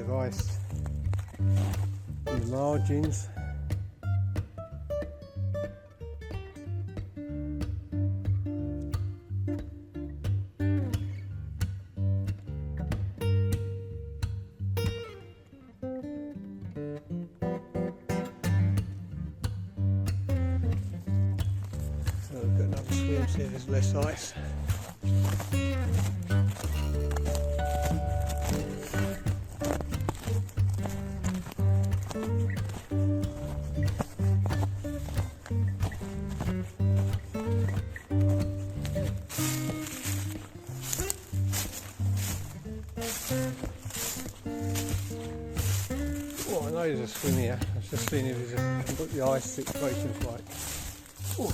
of ice in the margins. So we've got another swim, see if there's less ice. Oh, I know there's a swim here. I was just seeing if there's what the ice situation's like. Oh.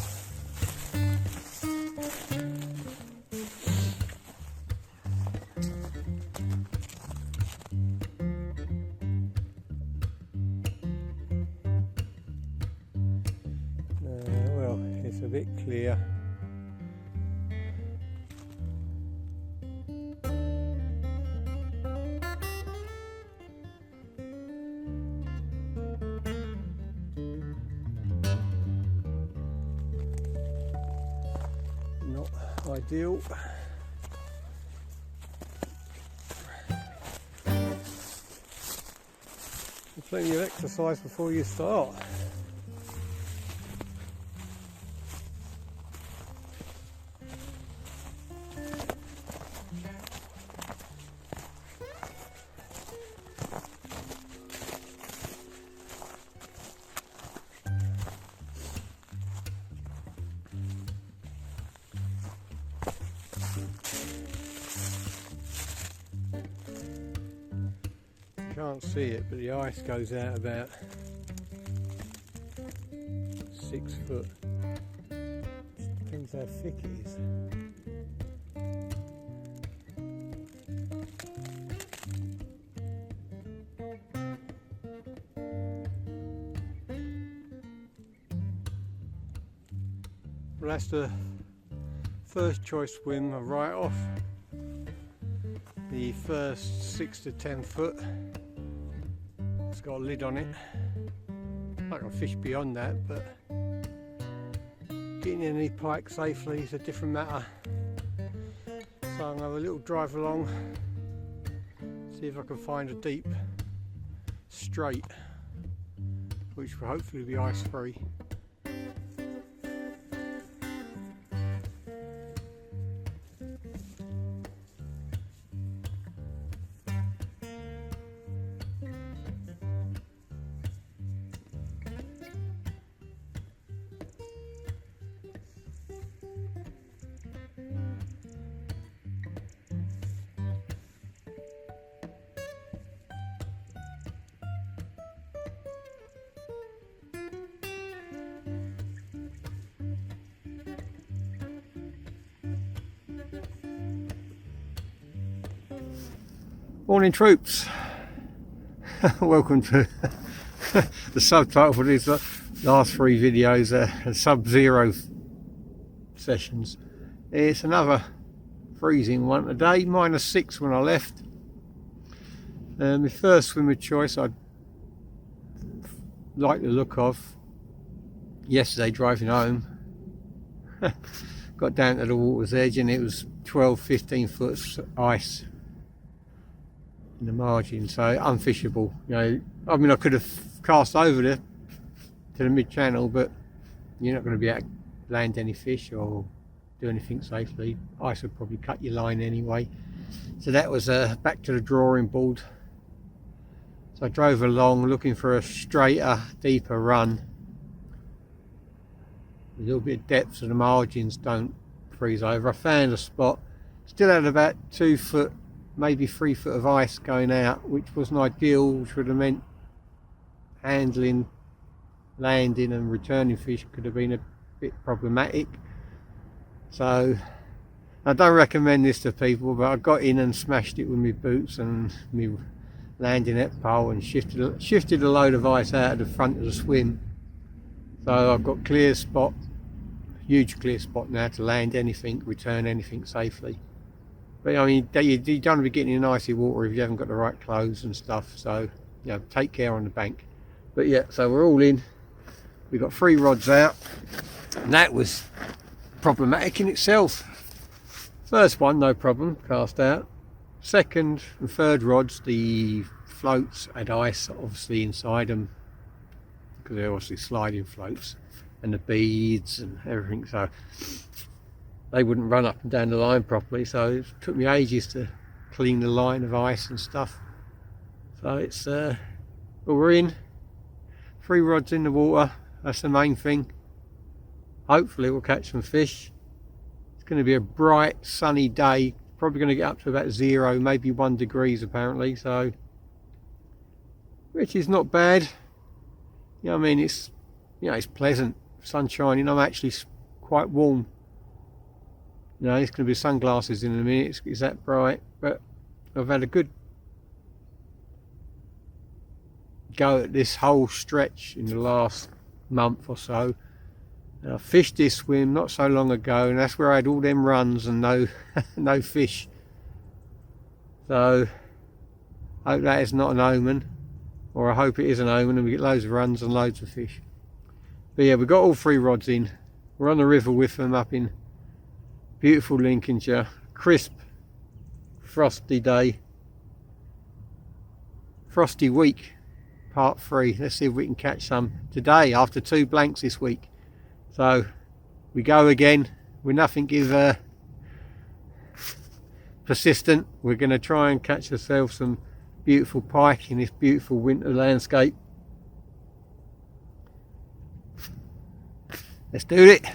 Well, it's a bit clear. Not ideal. Plenty of exercise before you start. Can't see it, but the ice goes out about 6 foot. Depends how thick it is. Well, that's the first choice swim, a write off. The first 6 to 10 foot. It's got a lid on it. I can fish beyond that, but getting any pike safely is a different matter. So I'm going to have a little drive along, see if I can find a deep straight, which will hopefully be ice free. Morning troops, welcome to the subtitle for these last 3 videos, sub-zero sessions. It's another freezing one today, -6 when I left. My first swimmer choice I like the look of. Yesterday driving home, got down to the water's edge and it was 12-15 foot ice in the margin, so unfishable. You know, I mean, I could have cast over there to the mid-channel, but you're not going to be able to land any fish or do anything safely. Ice would probably cut your line anyway. So that was back to the drawing board. So I drove along looking for a straighter, deeper run. A little bit of depth so the margins don't freeze over. I found a spot, still had about 2 foot, maybe 3 foot of ice going out, which wasn't ideal, which would have meant handling, landing and returning fish could have been a bit problematic. So I don't recommend this to people, but I got in and smashed it with my boots and my landing net pole and shifted a load of ice out of the front of the swim. So I've got clear spot, huge clear spot now to land anything, return anything safely. But I mean, you don't want to be getting in icy water if you haven't got the right clothes and stuff. So, you know, take care on the bank. But yeah, so we're all in. We've got 3 rods out. And that was problematic in itself. First one, no problem, cast out. Second and third rods, the floats had ice obviously inside them, because they're obviously sliding floats, and the beads and everything, so they wouldn't run up and down the line properly. So it took me ages to clean the line of ice and stuff. So it's but we're in. 3 rods in the water, that's the main thing. Hopefully we'll catch some fish. It's going to be a bright sunny day, probably going to get up to about 0, maybe 1 degrees apparently, so which is not bad. You know what I mean, it's, you know, it's pleasant, sunshine, you know, I'm actually quite warm. You know, it's going to be sunglasses in a minute, it's that bright, but I've had a good go at this whole stretch in the last month or so. And I fished this swim not so long ago, and that's where I had all them runs and no no fish. So I hope that is not an omen, or I hope it is an omen and we get loads of runs and loads of fish. But yeah, we've got all 3 rods in. We're on the River Witham up in beautiful Lincolnshire. Crisp, frosty day, frosty week, part 3. Let's see if we can catch some today after 2 blanks this week. So we go again. We're nothing is persistent. We're going to try and catch ourselves some beautiful pike in this beautiful winter landscape. Let's do it.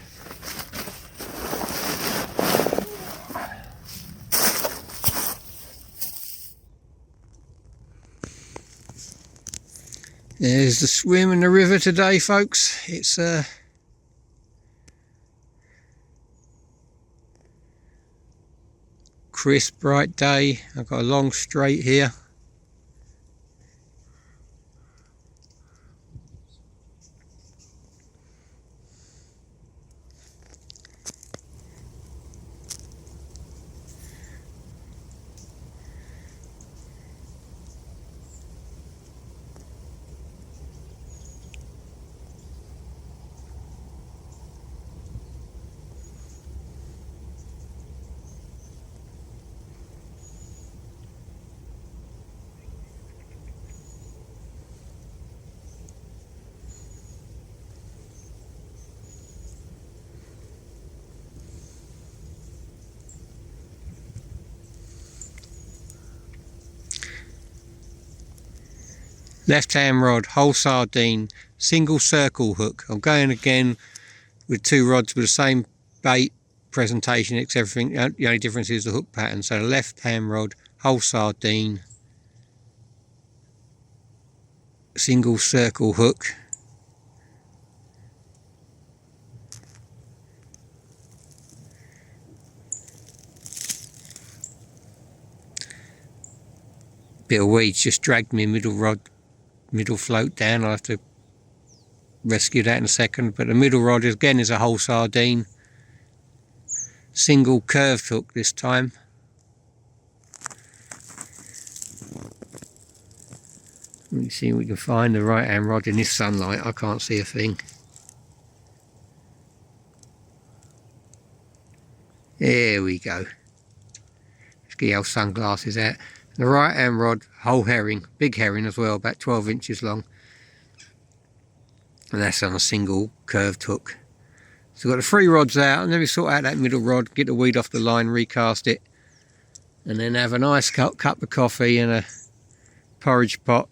There's the swim in the river today, folks. It's crisp, bright day. I've got a long straight here. Left hand rod, whole sardine, single circle hook. I'm going again with 2 rods with the same bait, presentation, it's everything. The only difference is the hook pattern. So the left hand rod, whole sardine, single circle hook. Bit of weeds just dragged me middle float down. I'll have to rescue that in a second. But the middle rod again is a whole sardine, single curved hook this time. Let me see if we can find the right hand rod in this sunlight. I can't see a thing. There we go. Let's get our sunglasses out. The right hand rod, whole herring, big herring as well, about 12 inches long. And that's on a single curved hook. So we've got the 3 rods out, and then we sort out that middle rod, get the weed off the line, recast it, and then have a nice cup of coffee and a porridge pot,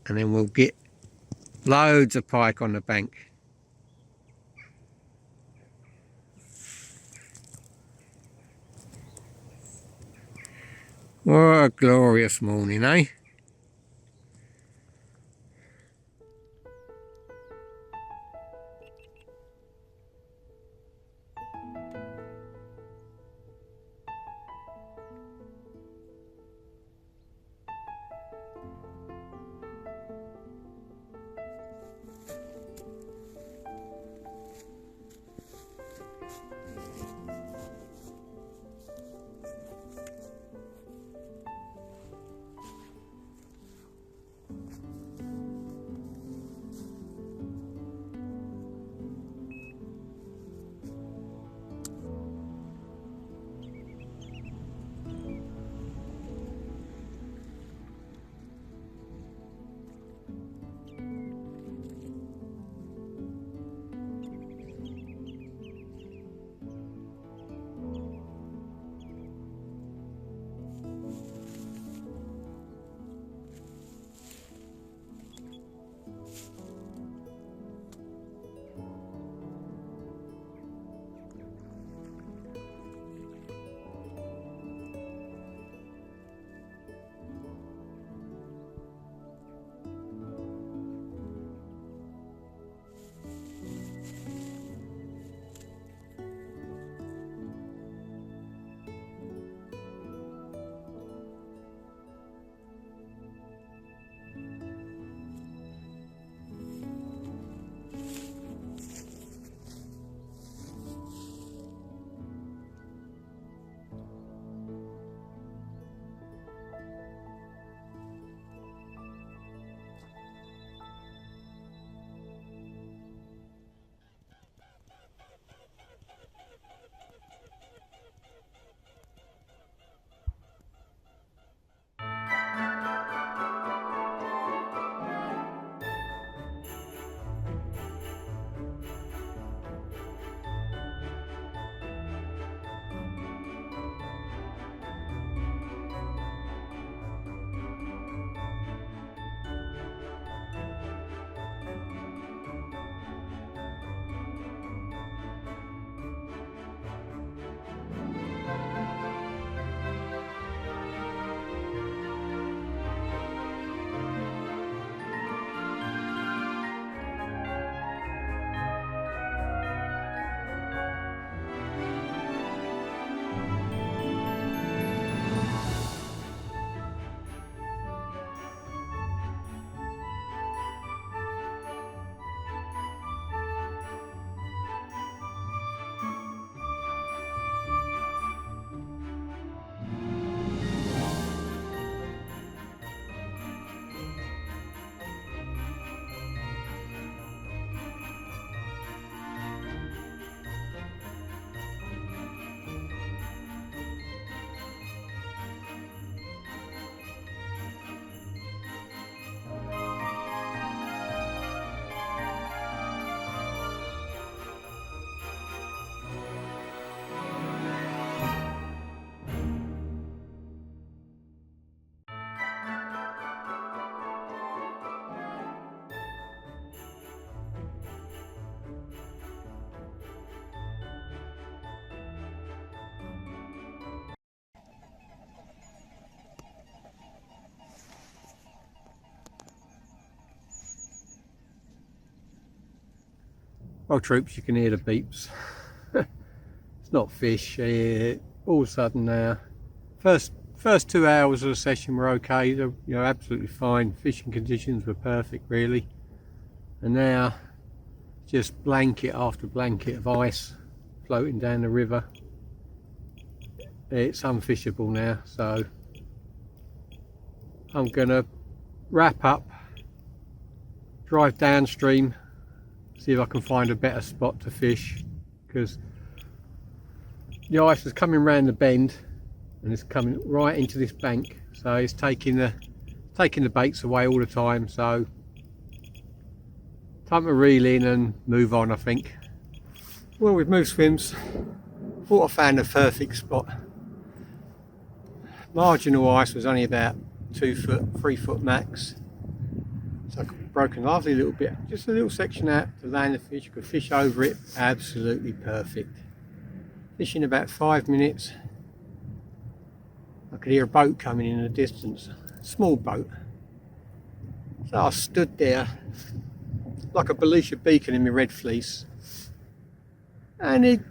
and then we'll get loads of pike on the bank. What a glorious morning, eh? Well, troops, you can hear the beeps. It's not fish. All of a sudden now, first 2 hours of the session were okay. They're, you know, absolutely fine. Fishing conditions were perfect, really. And now, just blanket after blanket of ice floating down the river. It's unfishable now, so I'm gonna wrap up, drive downstream, see if I can find a better spot to fish, because the ice is coming round the bend and it's coming right into this bank, so it's taking the baits away all the time. So time to reel in and move on, I think. Well, with Move Swims, thought I found a perfect spot. Marginal ice was only about 2 foot, 3 foot max. So I've broken lovely little bit, just a little section out to land the fish. You could fish over it, absolutely perfect. Fishing about 5 minutes. I could hear a boat coming in the distance, small boat. So I stood there like a Belisha beacon in my red fleece, and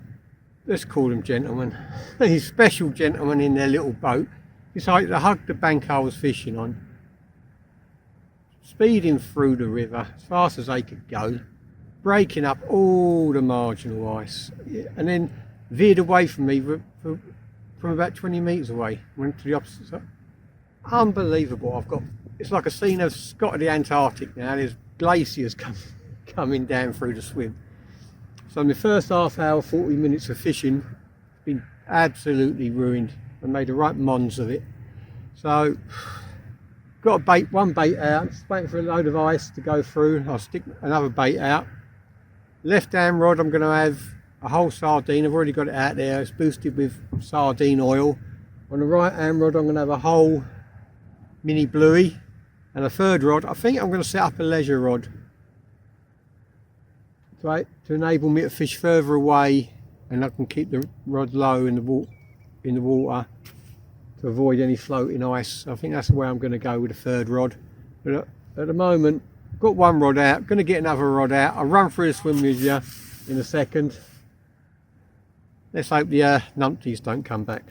let's call them gentlemen, these special gentlemen in their little boat, decided to hug the bank I was fishing on, speeding through the river as fast as they could go, breaking up all the marginal ice, and then veered away from me from about 20 metres away, went to the opposite side. Unbelievable. It's like a scene of Scott of the Antarctic now. There's glaciers coming down through the swim. So my first half hour, 40 minutes of fishing, been absolutely ruined. I made the right mons of it. So got one bait out, just waiting for a load of ice to go through. I'll stick another bait out. Left hand rod, I'm going to have a whole sardine. I've already got it out there. It's boosted with sardine oil. On the right hand rod, I'm going to have a whole mini bluey. And a third rod, I think I'm going to set up a leisure rod to enable me to fish further away, and I can keep the rod low in the water to avoid any floating ice. I think that's the way I'm going to go with the third rod. But at the moment, got one rod out, going to get another rod out. I'll run through the swim with you in a second. Let's hope the numpties don't come back.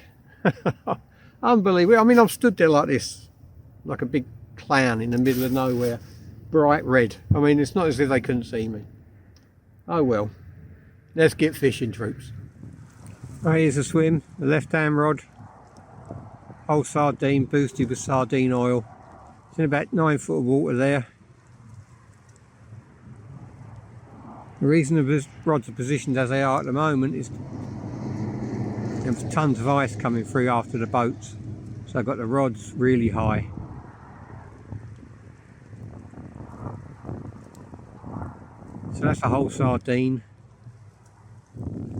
Unbelievable. I mean, I've stood there like this, like a big clown in the middle of nowhere, bright red. I mean, it's not as if they couldn't see me. Oh well, let's get fishing, troops. Right, here's a swim, the left hand rod, whole sardine boosted with sardine oil. It's in about 9 foot of water there. The reason the rods are positioned as they are at the moment is there's tons of ice coming through after the boats, so I've got the rods really high. So that's a whole sardine,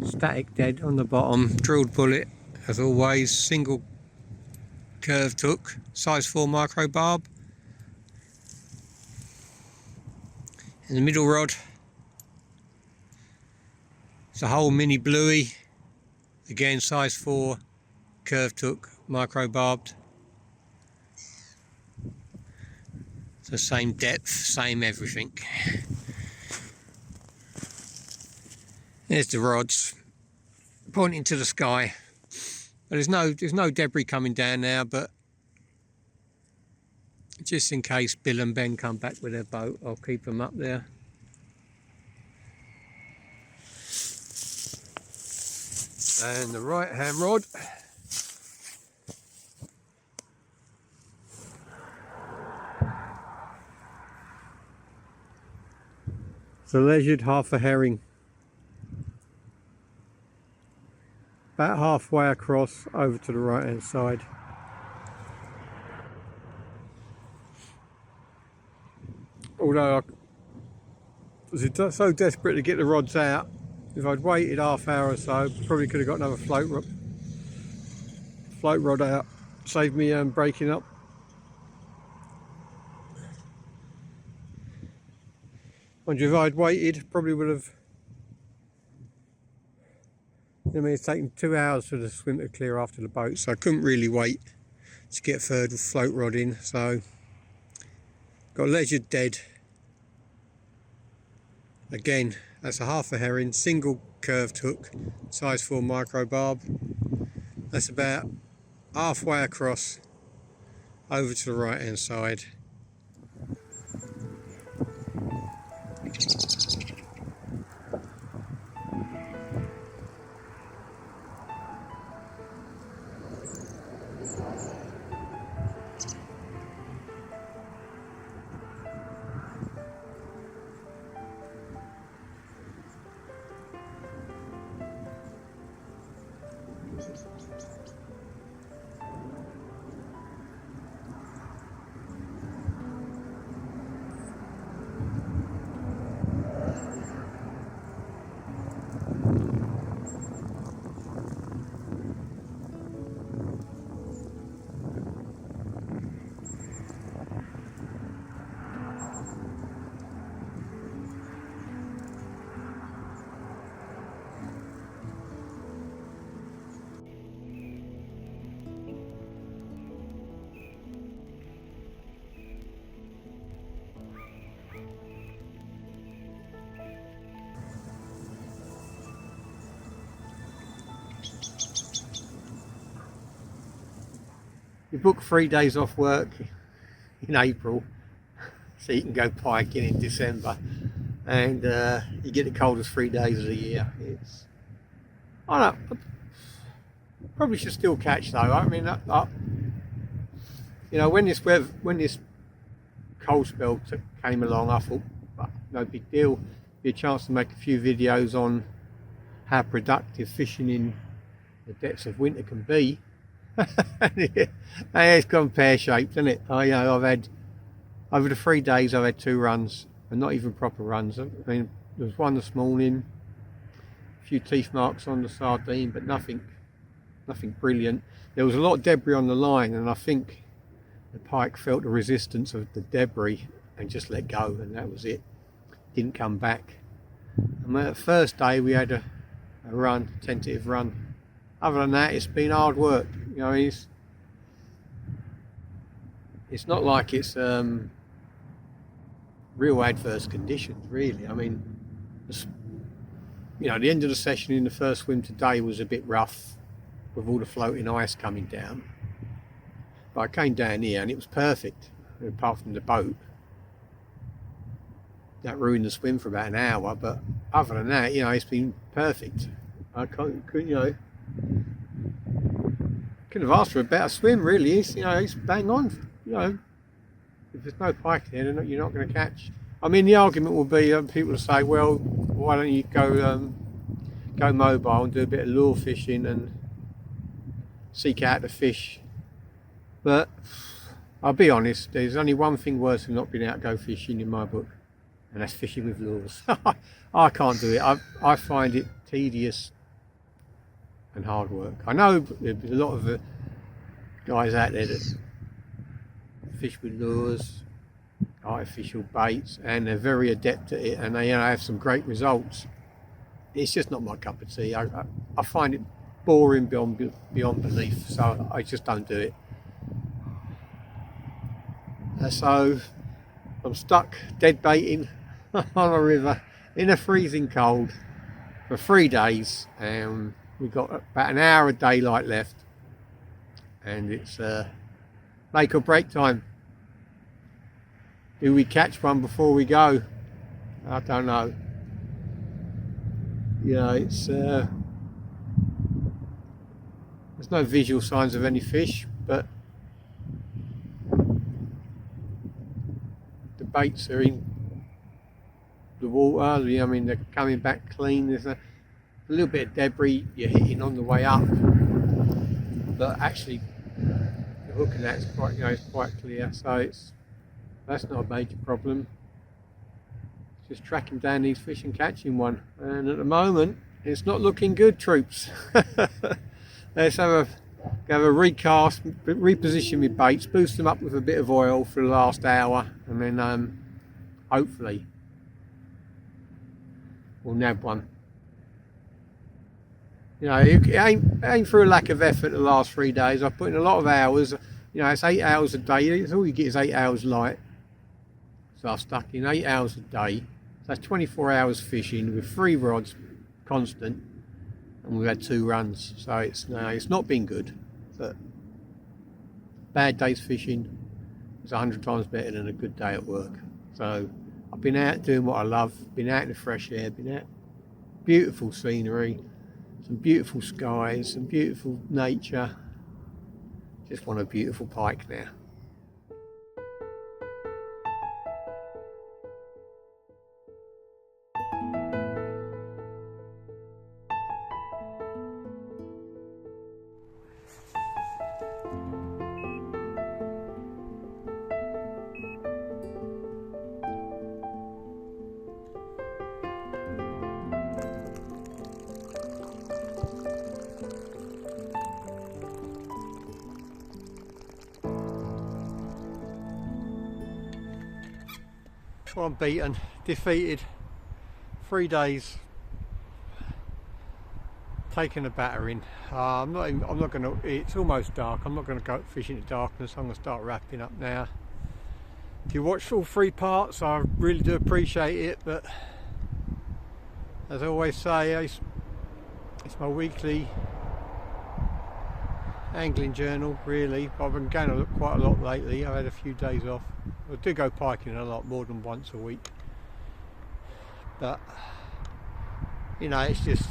static dead on the bottom, drilled bullet as always, single curved hook, size 4 micro barb. In the middle rod, it's a whole mini bluey, again size 4 curved hook, micro barbed. So same depth, same everything. There's the rods pointing to the sky. But there's no debris coming down now, but just in case Bill and Ben come back with their boat, I'll keep them up there. And the right hand rod, it's a leisured half a herring, about halfway across over to the right hand side. Although I was so desperate to get the rods out, if I'd waited half hour or so, probably could have got another float rod out, saved me breaking up. Mind you, if I'd waited, probably would have. I mean, it's taken 2 hours for the swim to clear after the boat, so I couldn't really wait to get a third float rod in. So got leisured dead. Again, That's a half a herring, single curved hook, size 4 micro barb. That's about halfway across over to the right hand side. You book 3 days off work in April so you can go piking in December, and you get the coldest 3 days of the year. I don't know, probably should still catch though. I mean, you know, when this cold spell came along, I thought, well, no big deal, be a chance to make a few videos on how productive fishing in the depths of winter can be. Yeah, it's gone pear-shaped, isn't it? You know, I've had, over the 3 days, I've had 2 runs, and not even proper runs. I mean, there was one this morning, a few teeth marks on the sardine, but nothing brilliant. There was a lot of debris on the line, and I think the pike felt the resistance of the debris and just let go, and that was it. Didn't come back. And the first day we had a run, tentative run. Other than that, it's been hard work. You know, it's not like it's real adverse conditions, really. I mean, you know, the end of the session in the first swim today was a bit rough with all the floating ice coming down. But I came down here and it was perfect, apart from the boat. That ruined the swim for about an hour, but other than that, you know, it's been perfect. I couldn't, you know, couldn't have asked for a better swim, really. You know, it's bang on. You know, if there's no pike there, you're not going to catch. I mean, the argument will be, people will say, well, why don't you go mobile and do a bit of lure fishing and seek out the fish? But I'll be honest, there's only one thing worse than not being out to go fishing in my book, and that's fishing with lures. I can't do it. I find it tedious and hard work. I know there's a lot of guys out there that fish with lures, artificial baits, and they're very adept at it, and they, you know, have some great results. It's just not my cup of tea. I find it boring beyond belief, so I just don't do it. So I'm stuck dead baiting on a river in a freezing cold for 3 days, and we've got about an hour of daylight left, and it's make or break time. Do we catch one before we go? I don't know. You know, it's there's no visual signs of any fish, but the baits are in the water. I mean, they're coming back clean. There's a little bit of debris you're hitting on the way up, but actually the hook and that's quite, you know, it's quite clear, so that's not a major problem. It's just tracking down these fish and catching one, and at the moment it's not looking good, troops. Let's have a recast, reposition my baits, boost them up with a bit of oil for the last hour, and then hopefully we'll nab one. You know, it ain't through a lack of effort the last 3 days. I've put in a lot of hours. You know, it's 8 hours a day. It's all you get is 8 hours light. So I've stuck in 8 hours a day So that's 24 hours fishing with 3 rods constant, and we've had 2 runs. So it's not been good, but bad days fishing is 100 times better than a good day at work. So I've been out doing what I love, been out in the fresh air, been out, beautiful scenery, some beautiful skies, some beautiful nature. Just want a beautiful pike now. Well, I'm beaten, defeated, 3 days, taking a battering. I'm not going to. It's almost dark. I'm not going to go fishing in the darkness. I'm going to start wrapping up now. If you watched all 3 parts, I really do appreciate it. But as I always say, it's my weekly angling journal, really. I've been going quite a lot lately. I've had a few days off. I do go piking a lot, more than once a week, but you know, it's just,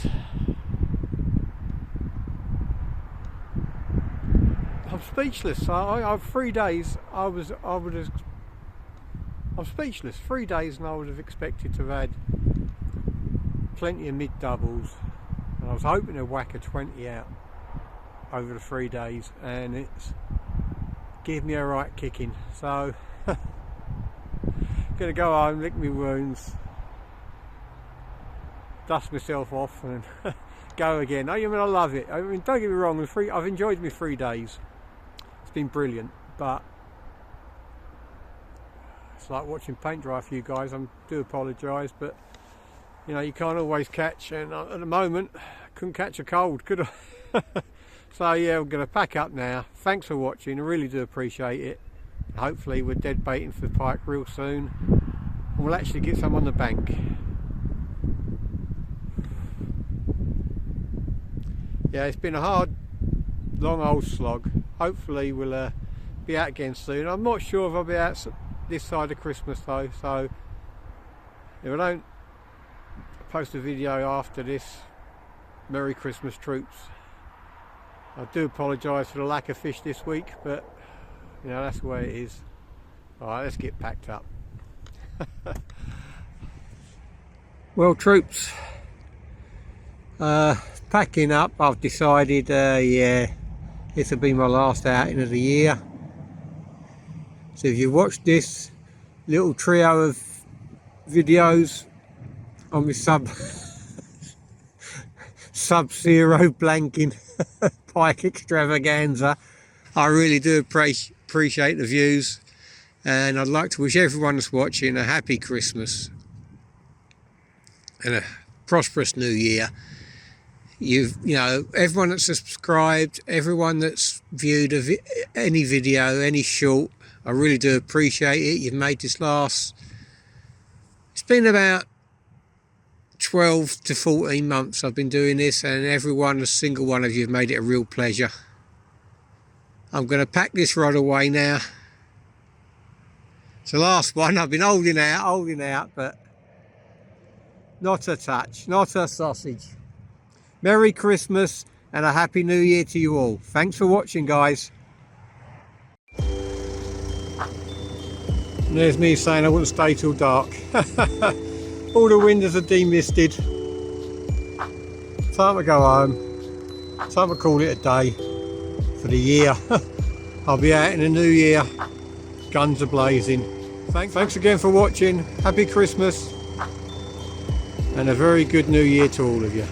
I'm speechless. I've 3 days. I'm speechless. 3 days, and I would have expected to have had plenty of mid doubles, and I was hoping to whack a 20 out over the 3 days, and it's give me a right kicking. So gonna go home, lick my wounds, dust myself off, and go again. I mean, I love it. I mean, don't get me wrong, I've enjoyed my 3 days. It's been brilliant, but it's like watching paint dry for you guys. I do apologise, but you know, you can't always catch, and at the moment I couldn't catch a cold, could I? So yeah, I'm going to pack up now. Thanks for watching, I really do appreciate it. Hopefully we're dead baiting for pike real soon, and we'll actually get some on the bank. Yeah, it's been a hard, long old slog. Hopefully we'll be out again soon. I'm not sure if I'll be out this side of Christmas though, so if I don't post a video after this, Merry Christmas, troops. I do apologise for the lack of fish this week, but you know, that's the way it is. Alright, let's get packed up. Well, troops, packing up. I've decided, yeah, this will be my last outing of the year. So if you watched this little trio of videos on my sub-zero blanking pike extravaganza, I really do appreciate the views, and I'd like to wish everyone that's watching a happy Christmas and a prosperous new year. You know, everyone that's subscribed, everyone that's viewed any video, any short, I really do appreciate it. You've made this last, it's been about 12 to 14 months I've been doing this, and every single one of you have made it a real pleasure. I'm going to pack this rod away now. It's the last one. I've been holding out, but not a touch, not a sausage. Merry Christmas and a Happy New Year to you all. Thanks for watching, guys. And there's me saying I wouldn't stay till dark. All the windows are demisted. Time to go home. Time to call it a day for the year. I'll be out in the new year, guns are blazing. Thanks again for watching. Happy Christmas and a very good new year to all of you.